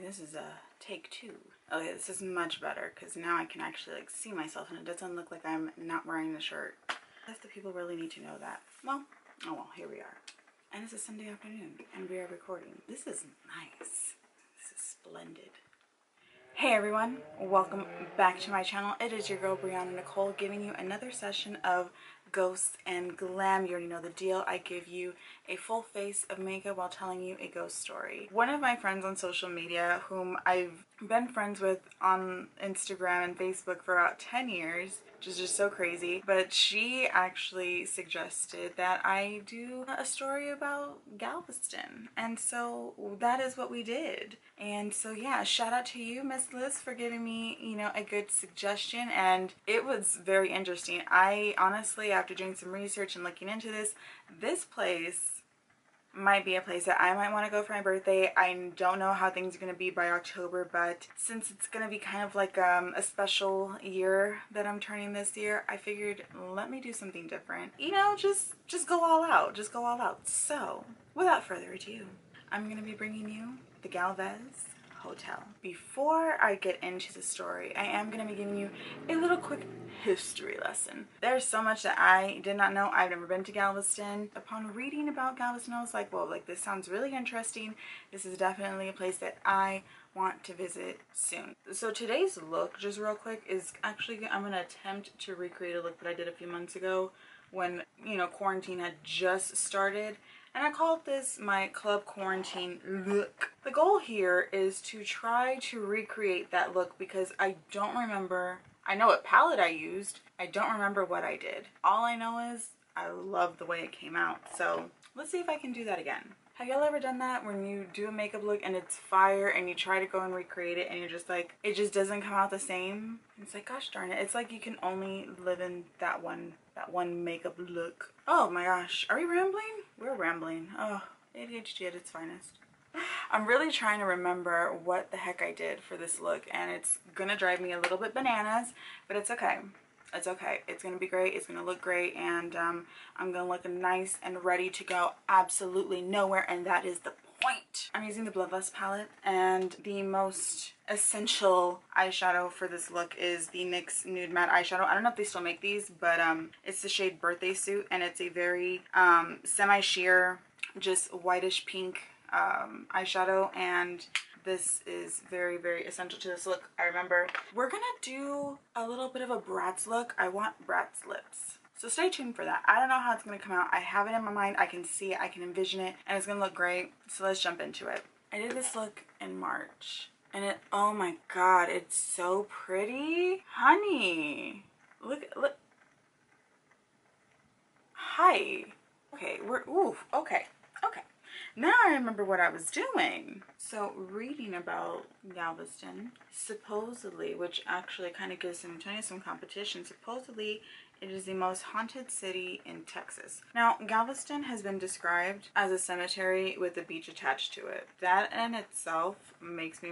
this is a take two. Okay, this is much better because now I can actually like see myself and it doesn't look like I'm not wearing the shirt. If the people really need to know that. Well, oh well, here we are. And it's a Sunday afternoon and we are recording. This is nice. This is splendid. Hey everyone, welcome back to my channel. It is your girl Brianna Nicole giving you another session of Ghosts and Glam. You already know the deal. I give you a full face of makeup while telling you a ghost story. One of my friends on social media, whom I've been friends with on Instagram and Facebook for about 10 years, which is just so crazy, but she actually suggested that I do a story about Galveston, and so that is what we did. And so yeah, shout out to you, Miss Liz, for giving me, you know, a good suggestion, and it was very interesting. I honestly, after doing some research and looking into this place might be a place that I might want to go for my birthday. I don't know how things are going to be by October, but since it's going to be kind of like a special year that I'm turning this year, I figured let me do something different. You know, just go all out. Just go all out. So, without further ado, I'm going to be bringing you the Galvez Hotel. Before I get into the story, I am going to be giving you a little quick history lesson. There's so much that I did not know. I've never been to Galveston. Upon reading about Galveston, I was like, well, like this sounds really interesting. This is definitely a place that I want to visit soon. So today's look, just real quick, is actually, I'm going to attempt to recreate a look that I did a few months ago when, you know, quarantine had just started. And I called this my club quarantine look. The goal here is to try to recreate that look because I don't remember. I know what palette I used. I don't remember what I did. All I know is I love the way it came out. So let's see if I can do that again. Have y'all ever done that when you do a makeup look and it's fire and you try to go and recreate it and you're just like, it just doesn't come out the same? It's like, gosh darn it. It's like you can only live in that one makeup look. Oh my gosh. Are we rambling? We're rambling. Oh, ADHD at its finest. I'm really trying to remember what the heck I did for this look, and it's gonna drive me a little bit bananas, but it's okay. It's okay. It's gonna be great. It's gonna look great, and I'm gonna look nice and ready to go absolutely nowhere, and that is the point. I'm using the Bloodlust palette, and the most essential eyeshadow for this look is the NYX Nude Matte eyeshadow. I don't know if they still make these, but it's the shade Birthday Suit, and it's a very semi-sheer, just whitish pink eyeshadow, and this is very, very essential to this look. I remember we're gonna do a little bit of a Bratz look. I want Bratz lips. So stay tuned for that. I don't know how it's gonna come out. I have it in my mind. I can see it. I can envision it. And it's gonna look great. So let's jump into it. I did this look in March. And it, oh my God, it's so pretty. Honey. Look. Hi. Okay, okay. Now I remember what I was doing. So reading about Galveston, supposedly, which actually kind of gives some competition, supposedly it is the most haunted city in Texas. Now, Galveston has been described as a cemetery with a beach attached to it. That in itself makes me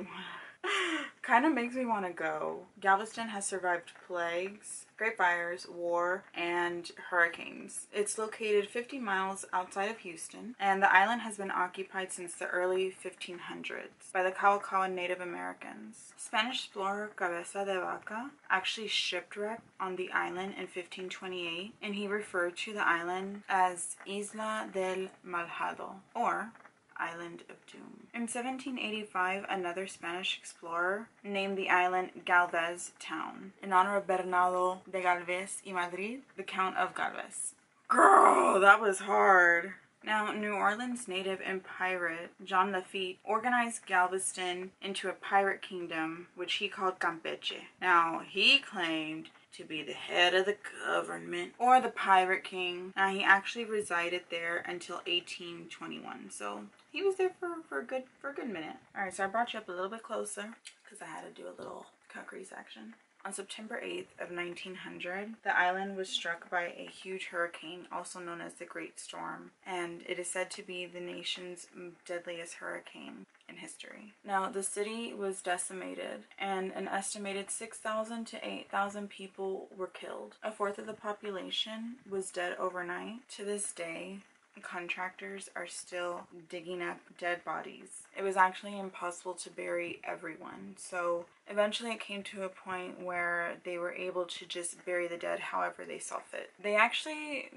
want to go. Galveston has survived plagues, great fires, war, and hurricanes. It's located 50 miles outside of Houston, and the island has been occupied since the early 1500s by the Kawakawa Native Americans. Spanish explorer Cabeza de Vaca actually shipwrecked on the island in 1528, and he referred to the island as Isla del Malhado, or Island of Doom. In 1785, another Spanish explorer named the island Galvez Town in honor of Bernardo de Galvez y Madrid, the Count of Galvez. Girl, that was hard. Now, New Orleans native and pirate John Lafitte organized Galveston into a pirate kingdom, which he called Campeche. Now, he claimed to be the head of the government, or the pirate king. Now, he actually resided there until 1821, so he was there for a good minute. All right, so I brought you up a little bit closer because I had to do a little cut crease action. On September 8th of 1900, the island was struck by a huge hurricane, also known as the Great Storm, and it is said to be the nation's deadliest hurricane in history. Now, the city was decimated, and an estimated 6,000 to 8,000 people were killed. A fourth of the population was dead overnight. To this day, contractors are still digging up dead bodies. It was actually impossible to bury everyone. So eventually it came to a point where they were able to just bury the dead however they saw fit. They actually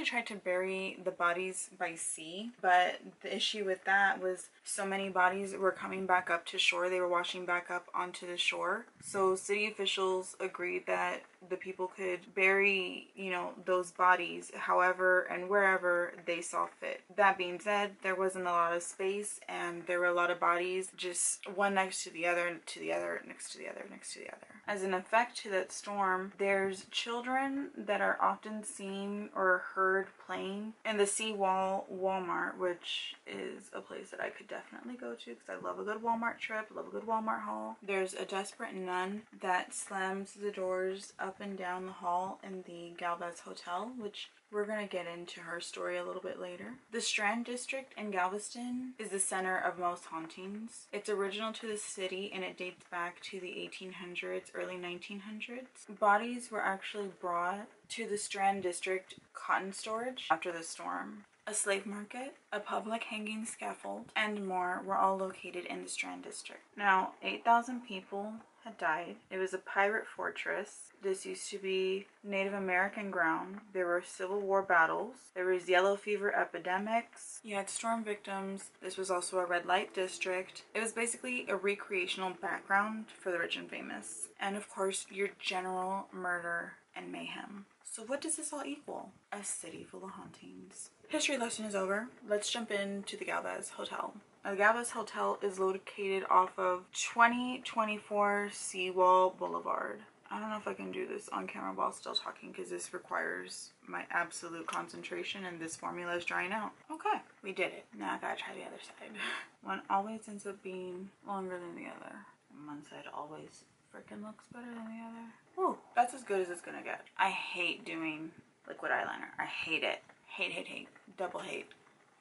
tried to bury the bodies by sea, but the issue with that was so many bodies were coming back up to shore. They were washing back up onto the shore. So city officials agreed that the people could bury, you know, those bodies however and wherever they saw fit. That being said, there wasn't a lot of space and there were a lot of bodies just one next to the other, to the other, next to the other, next to the other. As an effect to that storm, there's children that are often seen or heard playing in the Seawall Walmart, which is a place that I could definitely go to because I love a good Walmart trip, love a good Walmart haul. There's a desperate nun that slams the doors up and down the hall in the Galvez Hotel, which we're going to get into her story a little bit later. The Strand District in Galveston is the center of most hauntings. It's original to the city and it dates back to the 1800s, early 1900s. Bodies were actually brought to the Strand District cotton storage after the storm. A slave market, a public hanging scaffold, and more were all located in the Strand District. Now, 8,000 people had died. It was a pirate fortress. This used to be Native American ground. There were Civil War battles. There was yellow fever epidemics. You had storm victims. This was also a red light district. It was basically a recreational background for the rich and famous. And of course, your general murder and mayhem. So what does this all equal? A city full of hauntings. History lesson is over. Let's jump into the Galvez Hotel. The Galvez Hotel is located off of 2024 Seawall Boulevard. I don't know if I can do this on camera while still talking because this requires my absolute concentration and this formula is drying out. Okay, we did it. Now I gotta try the other side. One always ends up being longer than the other. And one side always freaking looks better than the other. Whew, that's as good as it's gonna get. I hate doing liquid eyeliner. I hate it. Hate, hate, hate. Double hate.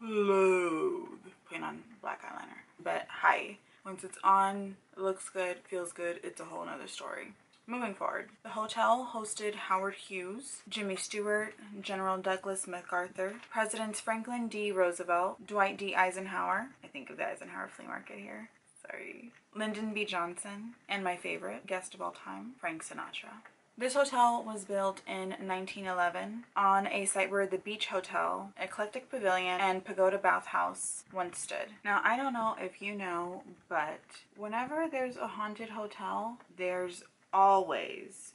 Loathe putting on black eyeliner. But hi, once it's on, it looks good, feels good, it's a whole nother story. Moving forward, the hotel hosted Howard Hughes, Jimmy Stewart, General Douglas MacArthur, Presidents Franklin D. Roosevelt, Dwight D. Eisenhower, I think of the Eisenhower flea market here, sorry, Lyndon B. Johnson, and my favorite guest of all time, Frank Sinatra. This hotel was built in 1911 on a site where the Beach Hotel, Eclectic Pavilion, and Pagoda Bathhouse once stood. Now, I don't know if you know, but whenever there's a haunted hotel, there's always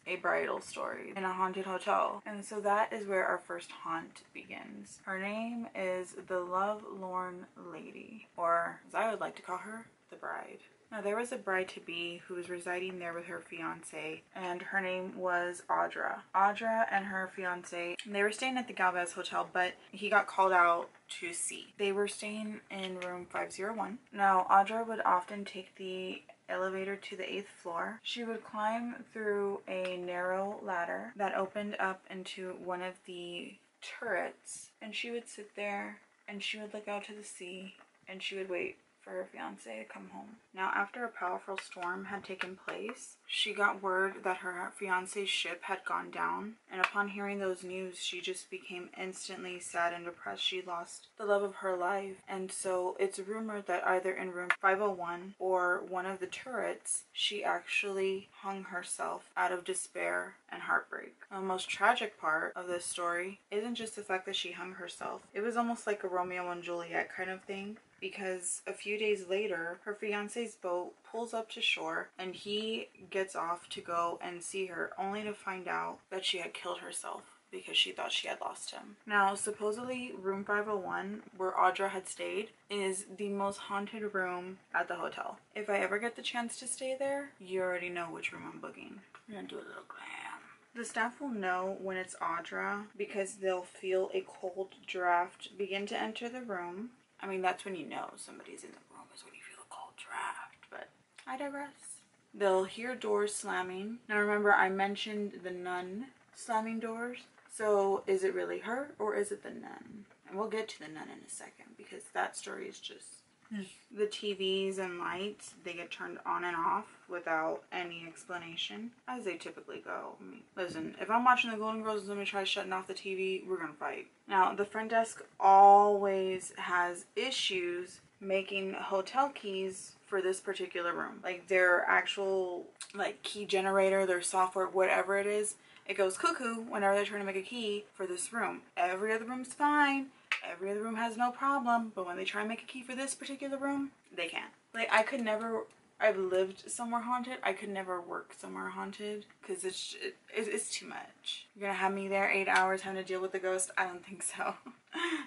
a bridal story in a haunted hotel. And so that is where our first haunt begins. Her name is the Lovelorn Lady, or as I would like to call her, the Bride. Now, there was a bride-to-be who was residing there with her fiance, and her name was Audra. Audra and her fiance, they were staying at the Galvez Hotel, but he got called out to sea. They were staying in room 501. Now, Audra would often take the elevator to the 8th floor. She would climb through a narrow ladder that opened up into one of the turrets, and she would sit there and she would look out to the sea and she would wait for her fiance to come home. Now, after a powerful storm had taken place, she got word that her fiance's ship had gone down, and upon hearing those news, she just became instantly sad and depressed. She lost the love of her life, and so it's rumored that either in room 501 or one of the turrets, she actually hung herself out of despair and heartbreak. The most tragic part of this story isn't just the fact that she hung herself. It was almost like a Romeo and Juliet kind of thing, because a few days later, her fiance's boat pulls up to shore and he gets off to go and see her, only to find out that she had killed herself because she thought she had lost him. Now, supposedly room 501, where Audra had stayed, is the most haunted room at the hotel. If I ever get the chance to stay there, you already know which room I'm booking. We're gonna do a little glam. The staff will know when it's Audra because they'll feel a cold draft begin to enter the room. I mean, that's when you know somebody's in the room, is when you feel a cold draft, but I digress. They'll hear doors slamming. Now remember, I mentioned the nun slamming doors. So is it really her or is it the nun? And we'll get to the nun in a second because that story is just The TVs and lights, they get turned on and off without any explanation, as they typically go. I mean, listen, if I'm watching the Golden Girls and somebody tries shutting off the TV, we're gonna fight. Now, the front desk always has issues making hotel keys for this particular room. Like their actual like key generator, their software, whatever it is, it goes cuckoo whenever they're trying to make a key for this room. Every other room's fine. Every other room has no problem, but when they try and make a key for this particular room, they can't. Like, I could never, I've lived somewhere haunted. I could never work somewhere haunted because it's too much. You're gonna have me there 8 hours having to deal with the ghost? I don't think so.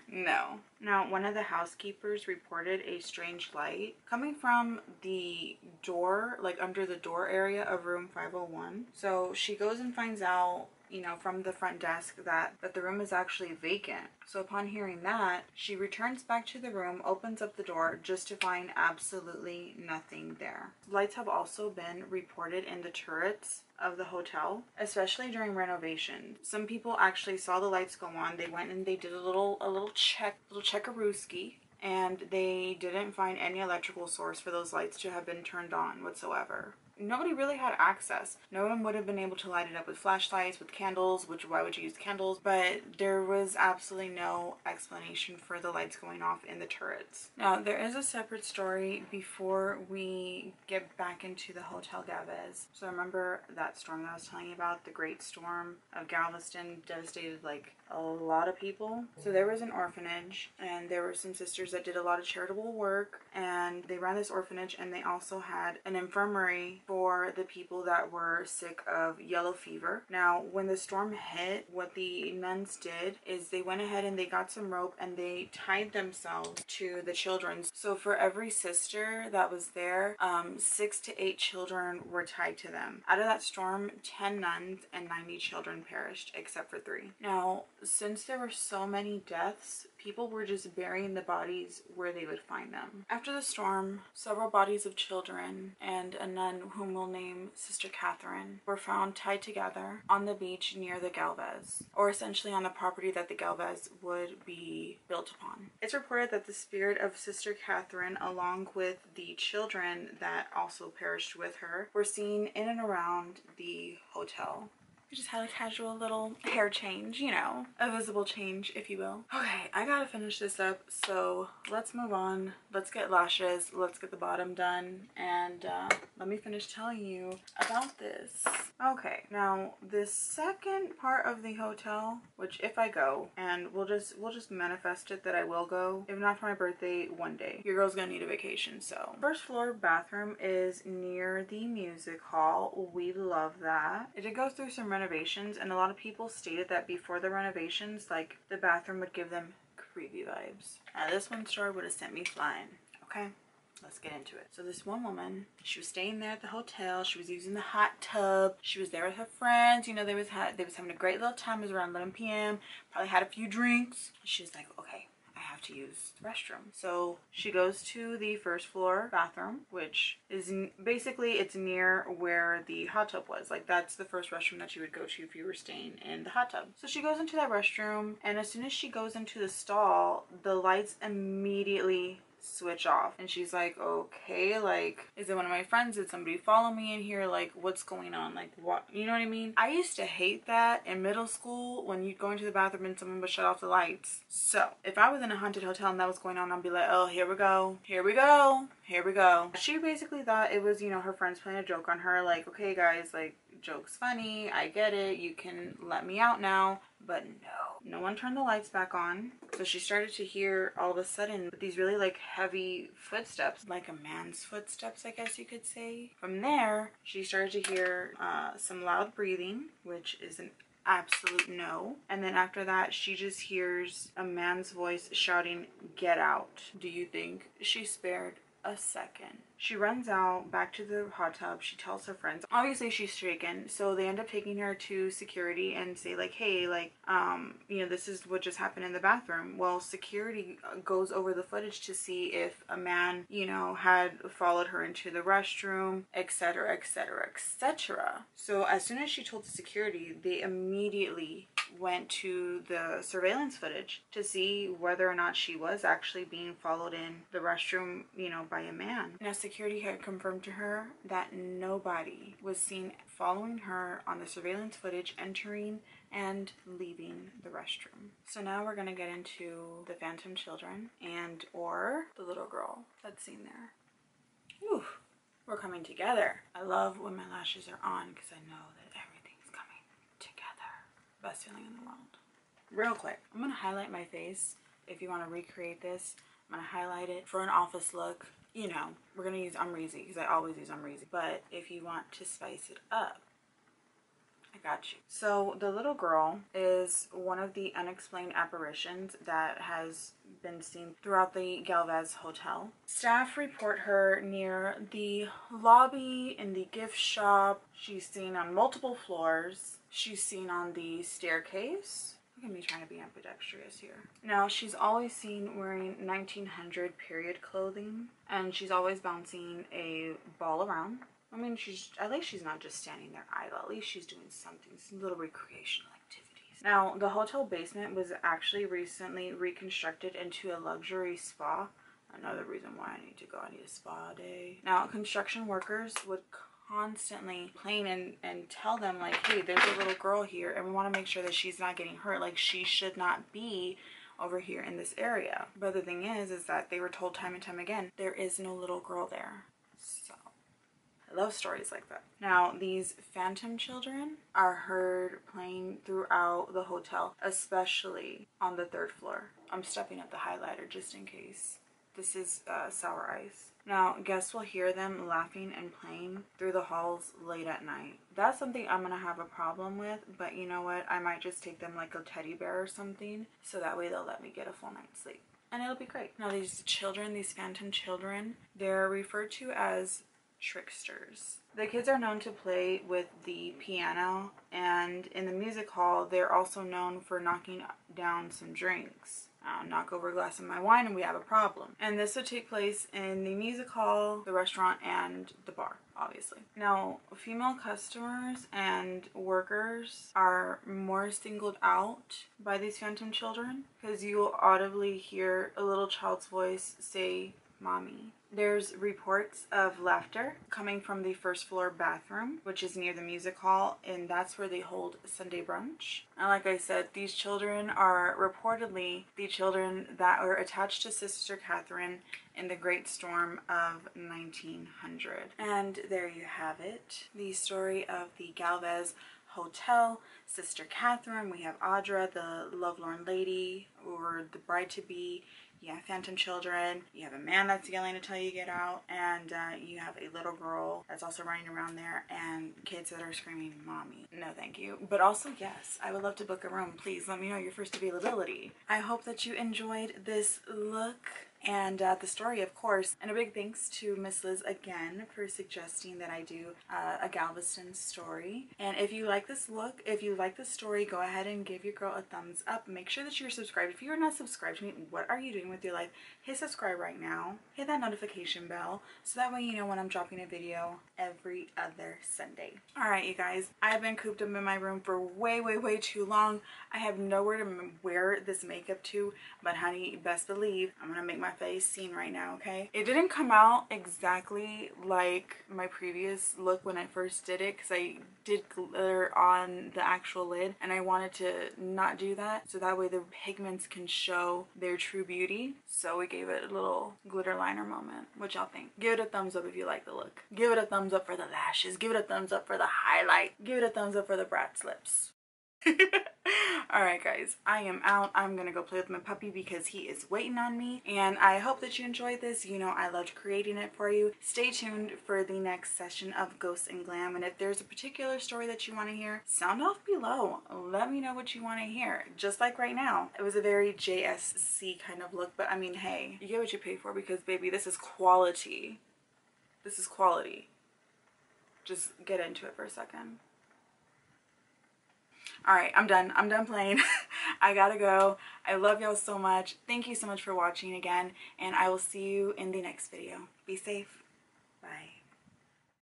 No. Now, one of the housekeepers reported a strange light coming from the door, like under the door area of room 501. So she goes and finds out, you know, from the front desk that the room is actually vacant. So upon hearing that, she returns back to the room, opens up the door just to find absolutely nothing there. Lights have also been reported in the turrets of the hotel, especially during renovation. Some people actually saw the lights go on. They went and they did a little checkarooski, and they didn't find any electrical source for those lights to have been turned on whatsoever. Nobody really had access. No one would have been able to light it up with flashlights, with candles, which why would you use candles? But there was absolutely no explanation for the lights going off in the turrets. Now, there is a separate story before we get back into the Hotel Galvez. So remember that storm that I was telling you about, the Great Storm of Galveston, devastated like a lot of people. So there was an orphanage, and there were some sisters that did a lot of charitable work, and they ran this orphanage, and they also had an infirmary for the people that were sick of yellow fever. Now, when the storm hit, what the nuns did is they went ahead and they got some rope and they tied themselves to the children. So for every sister that was there, 6 to 8 children were tied to them. Out of that storm, 10 nuns and 90 children perished, except for 3. Now, since there were so many deaths, people were just burying the bodies where they would find them. After the storm, several bodies of children and a nun whom we'll name Sister Catherine were found tied together on the beach near the Galvez, or essentially on the property that the Galvez would be built upon. It's reported that the spirit of Sister Catherine, along with the children that also perished with her, were seen in and around the hotel. We just had a casual little hair change, you know, a visible change, if you will. Okay, I gotta finish this up, so let's move on. Let's get lashes, let's get the bottom done, and let me finish telling you about this. Okay, now the second part of the hotel, which if I go, and we'll just manifest it that I will go, if not for my birthday, one day. Your girl's gonna need a vacation, so. First floor bathroom is near the music hall. We love that. It did go through some renovations, and a lot of people stated that before the renovations, like, the bathroom would give them creepy vibes. Now this one story would have sent me flying. Okay, let's get into it. So this one woman, she was staying there at the hotel. She was using the hot tub. She was there with her friends. You know, they was having a great little time. It was around 11 p.m. Probably had a few drinks. She was like, okay, I have to use the restroom. So she goes to the first floor bathroom, which is basically, it's near where the hot tub was. Like, that's the first restroom that you would go to if you were staying in the hot tub. So she goes into that restroom, and as soon as she goes into the stall, the lights immediately switch off, and she's like, okay, like, is it one of my friends? Did somebody follow me in here? Like, what's going on? Like, what, you know what I mean? I used to hate that in middle school when you'd go into the bathroom and someone would shut off the lights. So if I was in a haunted hotel and that was going on, I'd be like, oh, here we go, here we go, here we go. She basically thought it was, you know, her friends playing a joke on her, like, okay guys, like, joke's funny, I get it, you can let me out now. But no one turned the lights back on. So she started to hear all of a sudden these really like heavy footsteps, like a man's footsteps, I guess you could say. From there, she started to hear some loud breathing, which is an absolute no. And then after that, she just hears a man's voice shouting, "Get out." Do you think she spared a second. She runs out back to the hot tub. She tells her friends. Obviously she's shaken, so they end up taking her to security and say like, hey, like, you know, this is what just happened in the bathroom. Well, security goes over the footage to see if a man, you know, had followed her into the restroom, etc, etc, etc. So as soon as she told the security, they immediately went to the surveillance footage to see whether or not she was actually being followed in the restroom, you know, by a man. Now, security had confirmed to her that nobody was seen following her on the surveillance footage entering and leaving the restroom. So now we're gonna get into the phantom children and or the little girl that's seen there. Whew, we're coming together. I love when my lashes are on because I know that everything's coming together. Best feeling in the world. Real quick, I'm gonna highlight my face. If you want to recreate this, I'm gonna highlight it for an office look. You know, we're gonna use Amrezy because I always use Amrezy. But if you want to spice it up, I got you. So the little girl is one of the unexplained apparitions that has been seen throughout the Galvez hotel. Staff report her near the lobby, in the gift shop. She's seen on multiple floors. She's seen on the staircase. Look at me trying to be ambidextrous here. Now, she's always seen wearing 1900 period clothing, and she's always bouncing a ball around. I mean, at least she's not just standing there idle. At least she's doing something, some little recreational activities. Now, the hotel basement was actually recently reconstructed into a luxury spa. Another reason why I need to go. I need a spa day. Now, construction workers would constantly complain and tell them like, hey, there's a little girl here and we want to make sure that she's not getting hurt. Like, she should not be over here in this area. But the thing is that they were told time and time again, there is no little girl there. So I love stories like that. Now, these phantom children are heard playing throughout the hotel, especially on the 3rd floor. I'm stepping up the highlighter just in case. This is sour ice. Now, guests will hear them laughing and playing through the halls late at night. That's something I'm gonna have a problem with, but you know what? I might just take them like a teddy bear or something, so that way they'll let me get a full night's sleep. And it'll be great. Now, these children, these phantom children, they're referred to as tricksters. The kids are known to play with the piano, and in the music hall, they're also known for knocking down some drinks. Knock over a glass of my wine and we have a problem. And this would take place in the music hall, the restaurant, and the bar, obviously. Now, female customers and workers are more singled out by these phantom children because you will audibly hear a little child's voice say, "Mommy." There's reports of laughter coming from the 1st floor bathroom, which is near the music hall, and that's where they hold Sunday brunch. And like I said, these children are reportedly the children that were attached to Sister Catherine in the Great Storm of 1900. And there you have it, the story of the Galvez Hotel, Sister Catherine. We have Audra, the lovelorn lady, or the bride-to-be. You have phantom children, you have a man that's yelling to tell you to get out, and you have a little girl that's also running around there, and kids that are screaming, "Mommy." No, thank you. But also, yes, I would love to book a room. Please let me know your first availability. I hope that you enjoyed this look and the story, of course. And a big thanks to Miss Liz again for suggesting that I do a Galveston story. And if you like this look, if you like this story, go ahead and give your girl a thumbs up. Make sure that you're subscribed. If you are not subscribed to me, what are you doing with your life? Hit subscribe right now. Hit that notification bell so that way you know when I'm dropping a video every other Sunday. Alright, you guys, I've been cooped up in my room for way too long. I have nowhere to wear this makeup to, but honey, best believe I'm gonna make my face seen right now, okay? It didn't come out exactly like my previous look when I first did it because I did glitter on the actual lid and I wanted to not do that so that way the pigments can show their true beauty. So we gave it a little glitter liner moment. What y'all think? Give it a thumbs up if you like the look. Give it a thumbs up for the lashes. Give it a thumbs up for the highlight. Give it a thumbs up for the Bratz lips. Alright guys, I am out. I'm gonna go play with my puppy because he is waiting on me. And I hope that you enjoyed this. You know I loved creating it for you. Stay tuned for the next session of Ghost and Glam. And if there's a particular story that you want to hear, sound off below. Let me know what you want to hear. Just like right now. It was a very JSC kind of look. But I mean, hey, you get what you pay for because baby, this is quality. This is quality. Just get into it for a second. Alright, I'm done. I'm done playing. I gotta go. I love y'all so much. Thank you so much for watching again, and I will see you in the next video. Be safe. Bye.